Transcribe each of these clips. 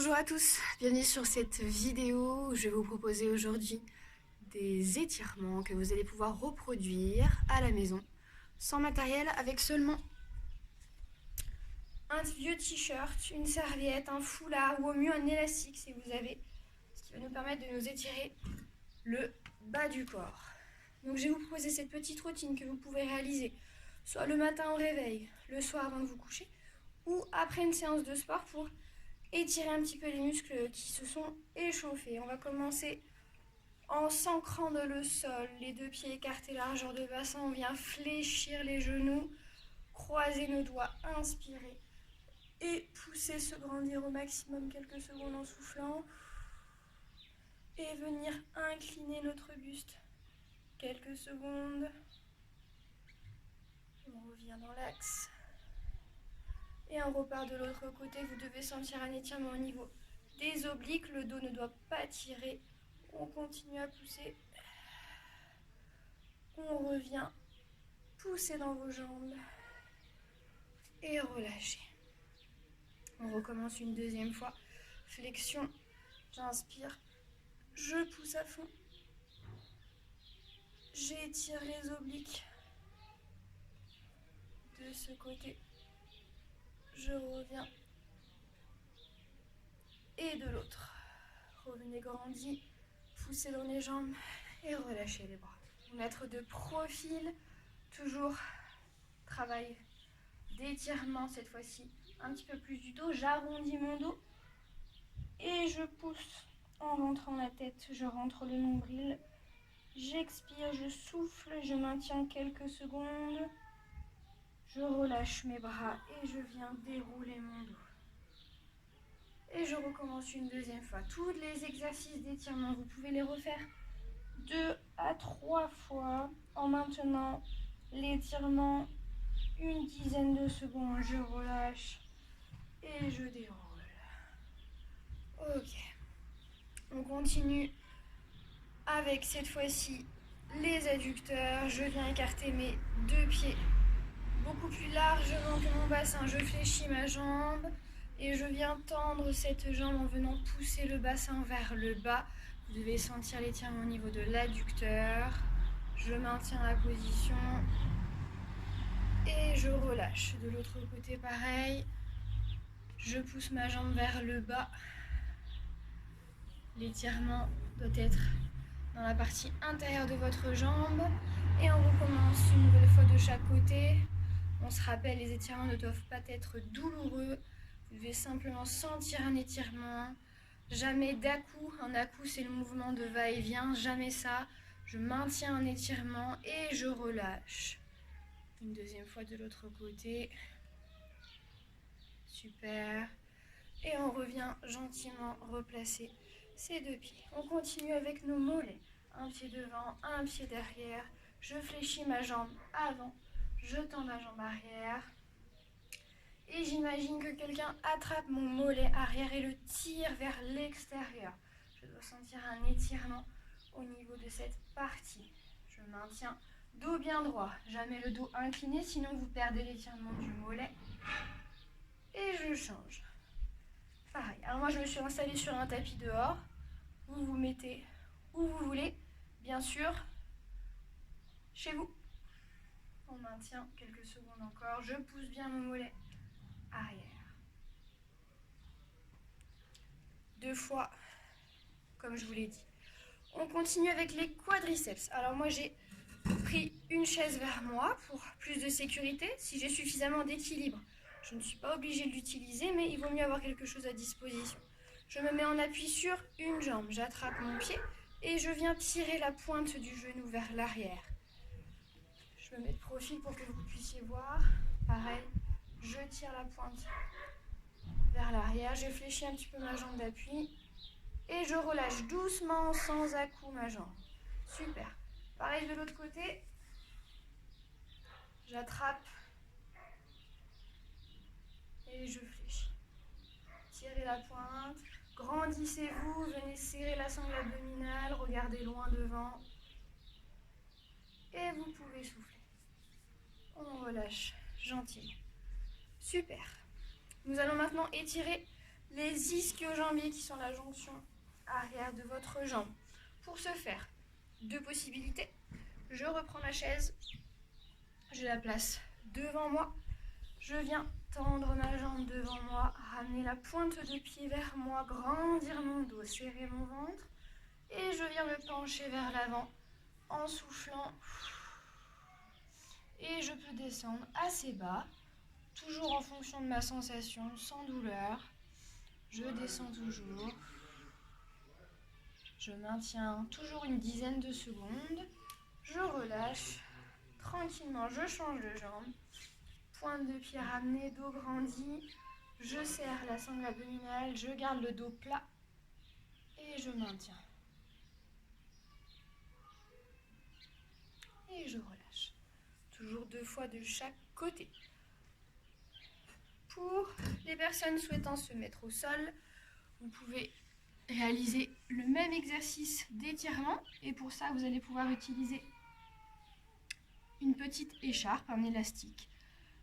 Bonjour à tous, bienvenue sur cette vidéo où je vais vous proposer aujourd'hui des étirements que vous allez pouvoir reproduire à la maison sans matériel, avec seulement un vieux t-shirt, une serviette, un foulard ou au mieux un élastique si vous avez, ce qui va nous permettre de nous étirer le bas du corps. Donc je vais vous proposer cette petite routine que vous pouvez réaliser soit le matin au réveil, le soir avant de vous coucher ou après une séance de sport pour étirer un petit peu les muscles qui se sont échauffés. On va commencer en s'ancrant dans le sol, les deux pieds écartés, largeur de bassin. On vient fléchir les genoux, croiser nos doigts, inspirer et pousser, se grandir au maximum quelques secondes en soufflant et venir incliner notre buste quelques secondes. On revient dans l'axe et on repart de l'autre côté. Vous devez sentir un étirement au niveau des obliques, le dos ne doit pas tirer. On continue à pousser. On revient pousser dans vos jambes et relâcher. On recommence une deuxième fois. Flexion, j'inspire, je pousse à fond. J'étire les obliques de ce côté. Je reviens et de l'autre. Revenez grandi, poussez dans les jambes et relâchez les bras. Vous mettre de profil, toujours travail d'étirement cette fois-ci. Un petit peu plus du dos, j'arrondis mon dos et je pousse en rentrant la tête. Je rentre le nombril, j'expire, je souffle, je maintiens quelques secondes. Je relâche mes bras et je viens dérouler mon dos. Et je recommence une deuxième fois. Tous les exercices d'étirement, vous pouvez les refaire 2 à 3 fois en maintenant l'étirement une dizaine de secondes. Je relâche et je déroule. Ok. On continue avec cette fois-ci les adducteurs. Je viens écarter mes deux pieds beaucoup plus largement que mon bassin. Je fléchis ma jambe et je viens tendre cette jambe en venant pousser le bassin vers le bas. Vous devez sentir l'étirement au niveau de l'adducteur. Je maintiens la position et je relâche. De l'autre côté, pareil. Je pousse ma jambe vers le bas. L'étirement doit être dans la partie intérieure de votre jambe. Et on recommence une nouvelle fois de chaque côté. On se rappelle, les étirements ne doivent pas être douloureux. Vous devez simplement sentir un étirement. Jamais d'à-coup. Un à-coup, c'est le mouvement de va-et-vient. Jamais ça. Je maintiens un étirement et je relâche. Une deuxième fois de l'autre côté. Super. Et on revient gentiment replacer ces deux pieds. On continue avec nos mollets. Un pied devant, un pied derrière. Je fléchis ma jambe avant. Je tends ma jambe arrière. Et j'imagine que quelqu'un attrape mon mollet arrière et le tire vers l'extérieur. Je dois sentir un étirement au niveau de cette partie. Je maintiens dos bien droit. Jamais le dos incliné, sinon vous perdez l'étirement du mollet. Et je change. Pareil. Alors moi, je me suis installée sur un tapis dehors. Vous vous mettez où vous voulez. Bien sûr, chez vous. On maintient quelques secondes encore. Je pousse bien mon mollet arrière. 2 fois, comme je vous l'ai dit. On continue avec les quadriceps. Alors moi, j'ai pris une chaise vers moi pour plus de sécurité. Si j'ai suffisamment d'équilibre, je ne suis pas obligée de l'utiliser, mais il vaut mieux avoir quelque chose à disposition. Je me mets en appui sur une jambe. J'attrape mon pied et je viens tirer la pointe du genou vers l'arrière. Je me mets de profil pour que vous puissiez voir. Pareil, je tire la pointe vers l'arrière. Je fléchis un petit peu ma jambe d'appui. Et je relâche doucement, sans à-coup, ma jambe. Super. Pareil de l'autre côté. J'attrape. Et je fléchis. Tirez la pointe. Grandissez-vous. Venez serrer la sangle abdominale. Regardez loin devant. Et vous pouvez souffler. On relâche gentiment. Super. Nous allons maintenant étirer les ischio-jambiers qui sont la jonction arrière de votre jambe. Pour ce faire, deux possibilités. Je reprends ma chaise, je la place devant moi, je viens tendre ma jambe devant moi, ramener la pointe de pied vers moi, grandir mon dos, serrer mon ventre et je viens me pencher vers l'avant en soufflant et je peux descendre assez bas, toujours en fonction de ma sensation, sans douleur. Je descends toujours. Je maintiens toujours une dizaine de secondes. Je relâche. Tranquillement, je change de jambe. Pointe de pied ramenée, dos grandi. Je serre la sangle abdominale. Je garde le dos plat. Et je maintiens. Et je relâche. Toujours 2 fois de chaque côté. Pour les personnes souhaitant se mettre au sol, vous pouvez réaliser le même exercice d'étirement. Et pour ça, vous allez pouvoir utiliser une petite écharpe, un élastique,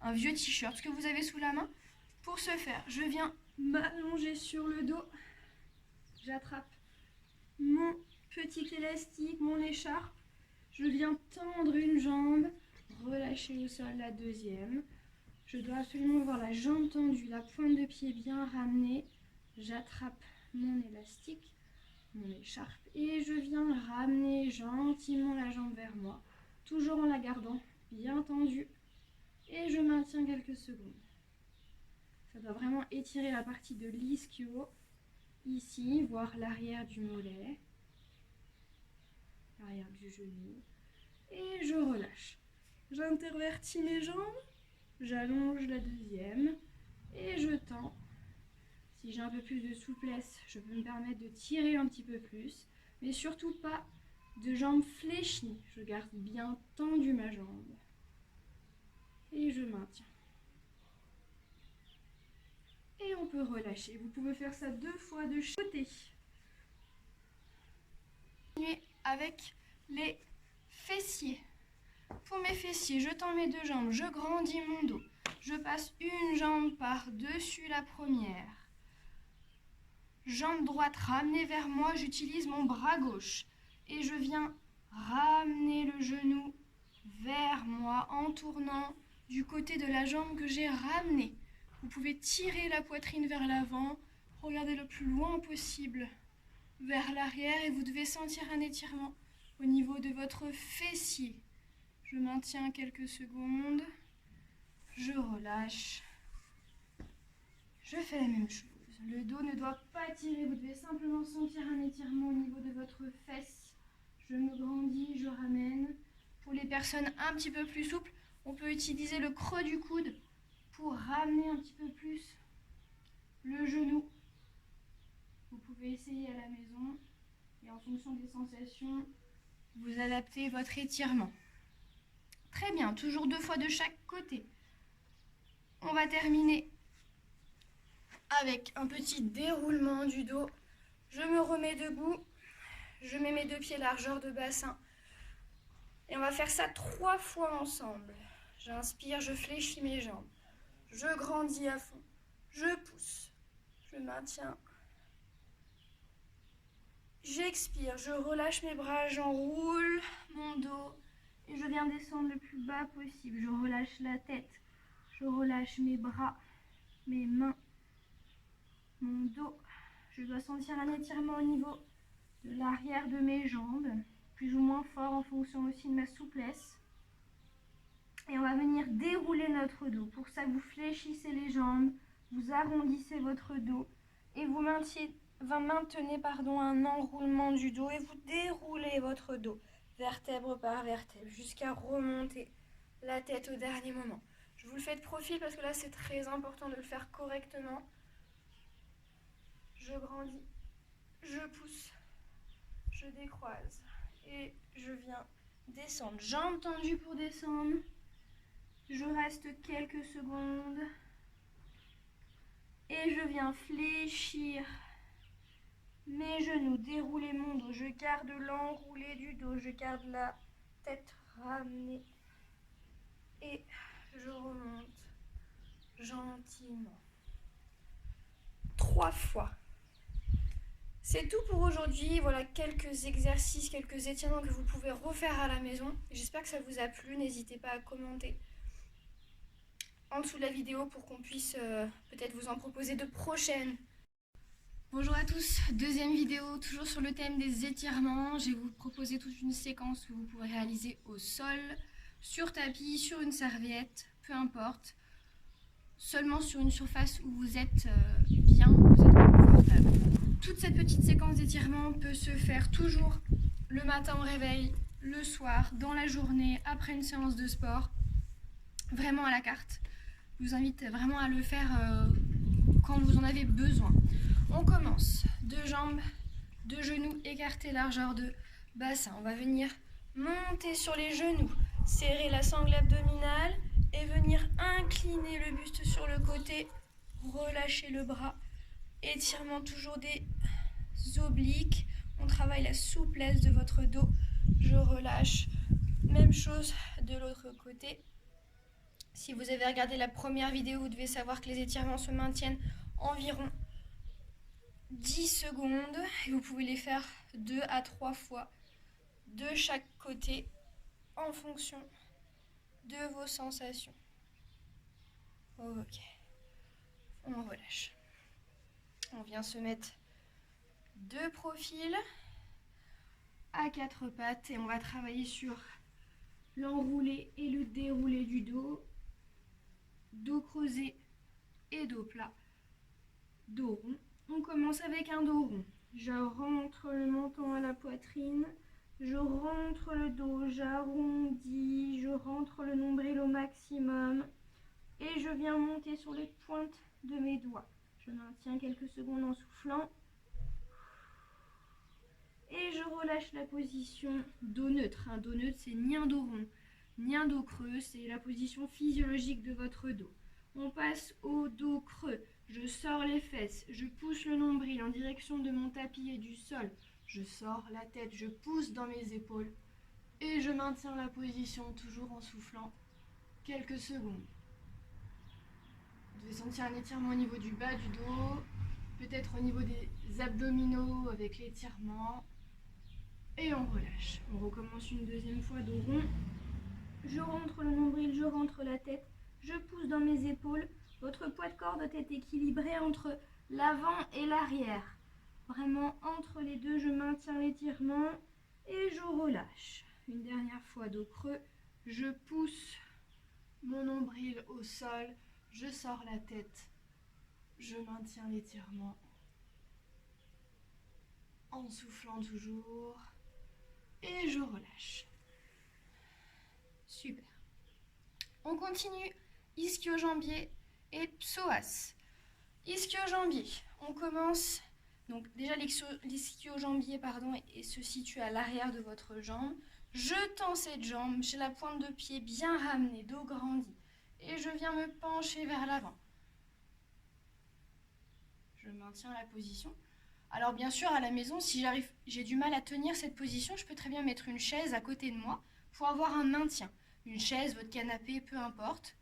un vieux t-shirt, ce que vous avez sous la main. Pour ce faire, je viens m'allonger sur le dos. J'attrape mon petit élastique, mon écharpe. Je viens tendre une jambe, relâcher au sol la deuxième. Je dois absolument avoir la jambe tendue, la pointe de pied bien ramenée. J'attrape mon élastique, mon écharpe et je viens ramener gentiment la jambe vers moi, toujours en la gardant bien tendue. Et je maintiens quelques secondes. Ça doit vraiment étirer la partie de l'ischio, ici, voire l'arrière du mollet, l'arrière du genou. Et je relâche. J'intervertis mes jambes, j'allonge la deuxième et je tends. Si j'ai un peu plus de souplesse, je peux me permettre de tirer un petit peu plus, mais surtout pas de jambes fléchies. Je garde bien tendu ma jambe. Et je maintiens. Et on peut relâcher. Vous pouvez faire ça 2 fois de chaque côté. Continuez avec les fessiers. Pour mes fessiers, je tends mes 2 jambes, je grandis mon dos. Je passe une jambe par-dessus la première. Jambe droite ramenée vers moi, j'utilise mon bras gauche. Et je viens ramener le genou vers moi en tournant du côté de la jambe que j'ai ramenée. Vous pouvez tirer la poitrine vers l'avant, regardez le plus loin possible vers l'arrière et vous devez sentir un étirement au niveau de votre fessier. Je maintiens quelques secondes, je relâche, je fais la même chose. Le dos ne doit pas tirer, vous devez simplement sentir un étirement au niveau de votre fesse. Je me grandis, je ramène. Pour les personnes un petit peu plus souples, on peut utiliser le creux du coude pour ramener un petit peu plus le genou. Vous pouvez essayer à la maison et en fonction des sensations, vous adaptez votre étirement. Très bien, toujours 2 fois de chaque côté. On va terminer avec un petit déroulement du dos. Je me remets debout, je mets mes 2 pieds largeur de bassin. Et on va faire ça 3 fois ensemble. J'inspire, je fléchis mes jambes. Je grandis à fond. Je pousse. Je maintiens. J'expire, je relâche mes bras, j'enroule mon dos. Et je viens descendre le plus bas possible. Je relâche la tête. Je relâche mes bras, mes mains, mon dos. Je dois sentir un étirement au niveau de l'arrière de mes jambes, plus ou moins fort en fonction aussi de ma souplesse. Et on va venir dérouler notre dos. Pour ça, vous fléchissez les jambes, vous arrondissez votre dos et vous maintenez un enroulement du dos et vous déroulez votre dos, vertèbre par vertèbre, jusqu'à remonter la tête au dernier moment. Je vous le fais de profil parce que là, c'est très important de le faire correctement. Je grandis, je pousse, je décroise et je viens descendre. Jambes tendues pour descendre. Je reste quelques secondes et je viens fléchir mes genoux, dérouler mon dos. Je garde l'enroulé du dos, je garde la tête ramenée et je remonte gentiment. 3 3 fois. C'est tout pour aujourd'hui. Voilà quelques exercices, quelques étirements que vous pouvez refaire à la maison. J'espère que ça vous a plu. N'hésitez pas à commenter en dessous de la vidéo pour qu'on puisse peut-être vous en proposer de prochaines. Bonjour à tous, deuxième vidéo, toujours sur le thème des étirements. Je vais vous proposer toute une séquence que vous pourrez réaliser au sol, sur tapis, sur une serviette, peu importe. Seulement sur une surface où vous êtes bien, où vous êtes confortable. Toute cette petite séquence d'étirement peut se faire toujours le matin au réveil, le soir, dans la journée, après une séance de sport. Vraiment à la carte. Je vous invite vraiment à le faire quand vous en avez besoin. On commence. 2 jambes, 2 genoux écartés largeur de bassin. On va venir monter sur les genoux, serrer la sangle abdominale et venir incliner le buste sur le côté, relâcher le bras, étirement toujours des obliques. On travaille la souplesse de votre dos. Je relâche. Même chose de l'autre côté. Si vous avez regardé la première vidéo, vous devez savoir que les étirements se maintiennent environ 10 secondes et vous pouvez les faire 2 à 3 fois de chaque côté en fonction de vos sensations. Ok, on relâche. On vient se mettre de profil à 4 pattes et on va travailler sur l'enroulé et le déroulé du dos, dos creusé et dos plat, dos rond. On commence avec un dos rond. Je rentre le menton à la poitrine, je rentre le dos, j'arrondis, je rentre le nombril au maximum et je viens monter sur les pointes de mes doigts. Je maintiens quelques secondes en soufflant et je relâche la position dos neutre. Un dos neutre, c'est ni un dos rond, ni un dos creux, c'est la position physiologique de votre dos. On passe au dos creux. Je sors les fesses, je pousse le nombril en direction de mon tapis et du sol. Je sors la tête, je pousse dans mes épaules et je maintiens la position toujours en soufflant quelques secondes. Vous devez sentir un étirement au niveau du bas du dos, peut-être au niveau des abdominaux avec l'étirement. Et on relâche. On recommence une deuxième fois dos rond. Je rentre le nombril, je rentre la tête, je pousse dans mes épaules. Votre poids de corps doit être équilibré entre l'avant et l'arrière. Vraiment, entre les deux, je maintiens l'étirement et je relâche. Une dernière fois, dos creux. Je pousse mon nombril au sol. Je sors la tête. Je maintiens l'étirement. En soufflant toujours. Et je relâche. Super. On continue. Ischio-jambier et psoas. Ischio-jambier. On commence. Donc déjà l'ischio-jambier se situe à l'arrière de votre jambe. Je tends cette jambe. J'ai la pointe de pied bien ramenée, dos grandi. Et je viens me pencher vers l'avant. Je maintiens la position. Alors bien sûr, à la maison, si j'ai du mal à tenir cette position, je peux très bien mettre une chaise à côté de moi pour avoir un maintien. Une chaise, votre canapé, peu importe.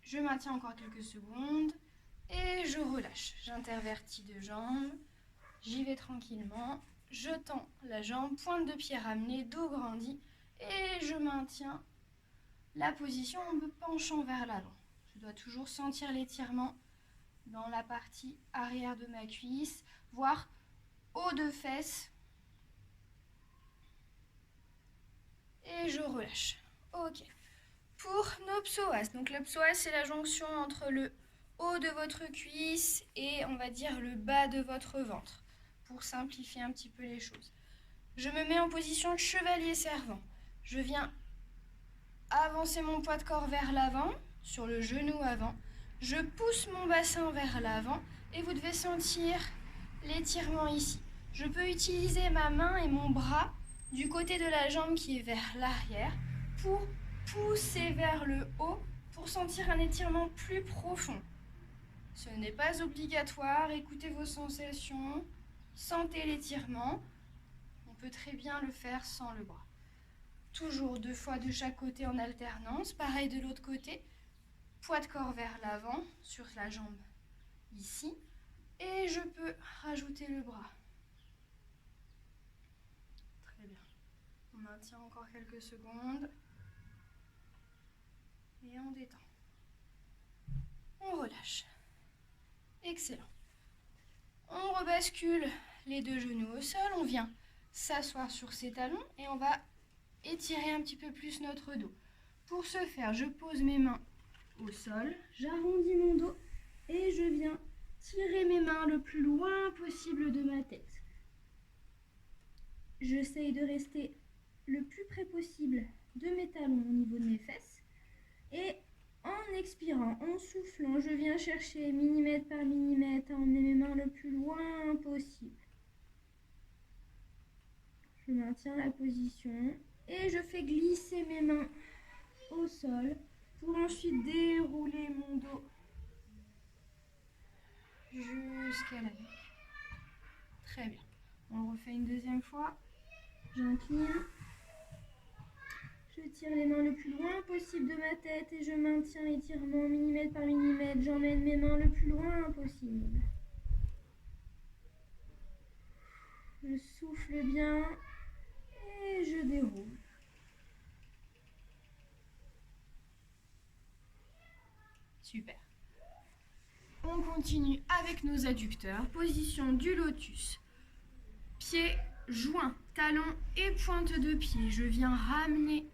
Je maintiens encore quelques secondes et je relâche. J'intervertis 2 jambes, j'y vais tranquillement. Je tends la jambe, pointe de pied ramenée, dos grandi et je maintiens la position en me penchant vers l'avant. Je dois toujours sentir l'étirement dans la partie arrière de ma cuisse, voire haut de fesses. Et je relâche. Ok. Pour nos psoas, donc le psoas c'est la jonction entre le haut de votre cuisse et on va dire le bas de votre ventre, pour simplifier un petit peu les choses. Je me mets en position chevalier servant. Je viens avancer mon poids de corps vers l'avant, sur le genou avant. Je pousse mon bassin vers l'avant et vous devez sentir l'étirement ici. Je peux utiliser ma main et mon bras du côté de la jambe qui est vers l'arrière pour pousser vers le haut pour sentir un étirement plus profond. Ce n'est pas obligatoire, écoutez vos sensations, sentez l'étirement. On peut très bien le faire sans le bras. Toujours 2 fois de chaque côté en alternance, pareil de l'autre côté. Poids de corps vers l'avant sur la jambe ici. Et je peux rajouter le bras. Très bien. On maintient encore quelques secondes. Et on détend. On relâche. Excellent. On rebascule les deux genoux au sol. On vient s'asseoir sur ses talons et on va étirer un petit peu plus notre dos. Pour ce faire, je pose mes mains au sol, j'arrondis mon dos et je viens tirer mes mains le plus loin possible de ma tête. J'essaye de rester le plus près possible de mes talons au niveau de mes fesses. Et en expirant, en soufflant, je viens chercher millimètre par millimètre à emmener mes mains le plus loin possible. Je maintiens la position et je fais glisser mes mains au sol pour ensuite dérouler mon dos jusqu'à la nuque. Très bien. On le refait une deuxième fois. J'incline. Je tire les mains le plus loin possible de ma tête et je maintiens l'étirement millimètre par millimètre. J'emmène mes mains le plus loin possible. Je souffle bien et je déroule. Super. On continue avec nos adducteurs. Position du lotus. Pieds joints, talons et pointe de pied. Je viens ramener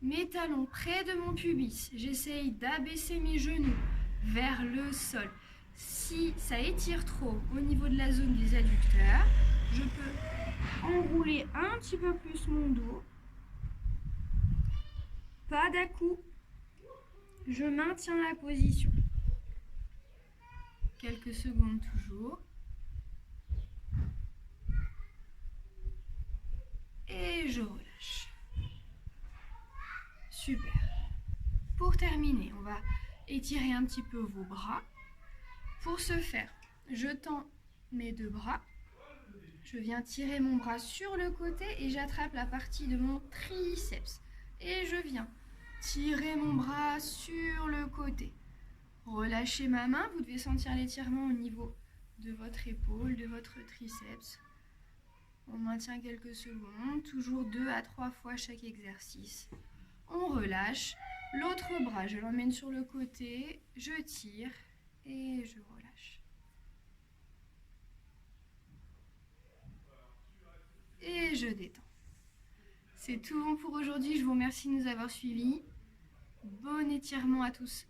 mes talons près de mon pubis. J'essaye d'abaisser mes genoux vers le sol. Si ça étire trop au niveau de la zone des adducteurs, je peux enrouler un petit peu plus mon dos. Pas d'à-coups. Je maintiens la position. Quelques secondes toujours. Et je relâche. Super. Pour terminer, on va étirer un petit peu vos bras. Pour ce faire, je tends mes deux bras. Je viens tirer mon bras sur le côté et j'attrape la partie de mon triceps. Et je viens tirer mon bras sur le côté. Relâchez ma main, vous devez sentir l'étirement au niveau de votre épaule, de votre triceps. On maintient quelques secondes, toujours 2 à 3 fois chaque exercice. On relâche. L'autre bras, je l'emmène sur le côté, je tire et je relâche. Et je détends. C'est tout bon pour aujourd'hui, je vous remercie de nous avoir suivis. Bon étirement à tous.